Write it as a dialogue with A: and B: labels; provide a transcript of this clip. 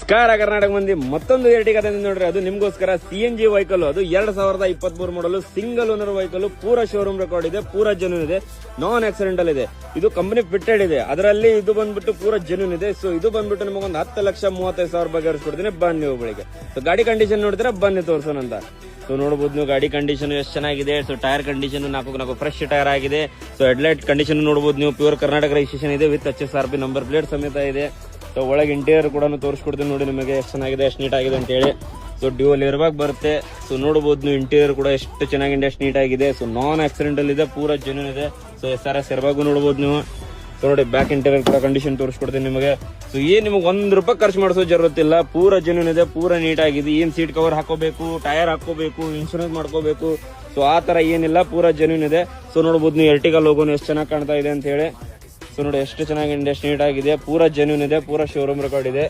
A: ನಮಸ್ಕಾರ ಕರ್ನಾಟಕ ಮಂದಿ, ಮತ್ತೊಂದು ಎರ್ಟಿಗಾ ತಂದಿದೆ ನೋಡ್ರಿ. ಅದು ನಿಮ್ಗೋಸ್ಕರ CNG ವೆಹಿಕಲ್. ಅದು 2023 ಮಾಡಲು ಸಿಂಗಲ್ ಓನರ್ ವೆಹಿಕಲ್. ಪೂರಾ ಶೋರೂಮ್ ರೆಕಾರ್ಡ್ ಇದೆ, ಪೂರಾ ಜೆನ್ಯೂನ್ ಇದೆ, ನಾನ್ ಆಕ್ಸಿಡೆಂಟಲ್ ಇದೆ. ಇದು ಕಂಪನಿ ಫಿಟೆಡ್ ಇದೆ. ಅದರಲ್ಲಿ ಇದು ಬಂದ್ಬಿಟ್ಟು ಪೂರಾ ಜೆನ್ಯೂನ್ ಇದೆ. ಸೊ ಇದು ಬಂದ್ಬಿಟ್ಟು ನಿಮಗೊಂದು 10,35,000 ರೂಪಾಯಿ ಗರಿಸ್ಕೊಡ್ತೀನಿ. ಬನ್ನಿ ಒಬ್ಬಳಿಗೆ. ಸೊ ಗಾಡಿ ಕಂಡೀಷನ್ ನೋಡಿದ್ರೆ ಬನ್ನಿ ತೋರ್ಸೋಣ ಅಂತ. ಸೊ ನೋಡಬಹುದು ನೀವು ಗಾಡಿ ಕಂಡೀಷನ್ ಎಷ್ಟು ಚೆನ್ನಾಗಿದೆ. So tyre condition 4 fresh tyre ಆಗಿದೆ. ಸೊ ಹೆಡ್ಲೈಟ್ ಕಂಡೀಷನ್ ನೋಡಬಹುದು ನೀವು. ಪ್ಯೂರ್ ಕರ್ನಾಟಕ ರಿಜಿಸ್ಟ್ರೇಷನ್ ಇದೆ ವಿತ್ HSRP ನಂಬರ್ ಪ್ಲೇಟ್ ಸಮೇತ ಇದೆ. ಸೊ ಒಳಗೆ ಇಂಟೀರಿಯರ್ ಕೂಡ ತೋರಿಸ್ಕೊಡ್ತೀನಿ ನೋಡಿ ನಿಮಗೆ ಎಷ್ಟು ಚೆನ್ನಾಗಿದೆ, ಎಷ್ಟು ನೀಟ್ ಆಗಿದೆ ಅಂತ ಹೇಳಿ. ಸೊ ಡ್ಯೂಯಲ್ ಏರ್ಬ್ಯಾಗ್ ಬರುತ್ತೆ. ಸೊ ನೋಡಬಹುದು ನೀವು ಇಂಟೀರಿಯರ್ ಕೂಡ ಎಷ್ಟು ಚೆನ್ನಾಗಿದೆ, ಎಷ್ಟು ನೀಟ್ ಆಗಿದೆ. ಸೊ ನಾನ್ ಆಕ್ಸಿಡೆಂಟಲ್ ಇದೆ, ಪೂರಾ ಜೆನ್ಯೂನ್ ಇದೆ. ಸೊ SRS ಏರ್ಬ್ಯಾಗ್ ನೋಡಬಹುದು ನೀವು. ಸೊ ನೋಡಿ ಬ್ಯಾಕ್ ಇಂಟೀರಿಯರ್ ಕೂಡ ಕಂಡೀಷನ್ ತೋರಿಸ್ಕೊಡ್ತೀನಿ ನಿಮಗೆ. ಸೊ ಏನ್ ನಿಮಗೆ ₹1 ಖರ್ಚು ಮಾಡಿಸೋ ಜರುತ್ತಿಲ್ಲ. ಪೂರಾ ಜೆನ್ಯೂನ್ ಇದೆ, ಪೂರಾ ನೀಟ್ ಆಗಿದೆ. ಏನ್ ಸೀಟ್ ಕವರ್ ಹಾಕೋಬೇಕು, ಟೈರ್ ಹಾಕೋಬೇಕು, ಇನ್ಶೂರೆನ್ಸ್ ಮಾಡ್ಕೋಬೇಕು, ಸೊ ಆ ತರ ಏನಿಲ್ಲ, ಪೂರಾ ಜೆನ್ಯೂನ್ ಇದೆ. ಸೊ ನೋಡಬಹುದು ನೀವು ಎರ್ಟಿಗಾ ಲೋಗೋನು ಎಷ್ಟು ಚೆನ್ನಾಗಿ ಕಾಣ್ತಾ ಇದೆ ಅಂತ ಹೇಳಿ. ಸೊ ನೋಡಿ ಎಷ್ಟು ಚೆನ್ನಾಗಿದೆ, ಎಷ್ಟು ನೀಟ್ ಆಗಿದೆ, ಪೂರಾ ಜೆನ್ಯೂನ್ ಇದೆ, ಪೂರಾ ಶೋರೂಮ್ ರೆಕಾರ್ಡ್ ಇದೆ.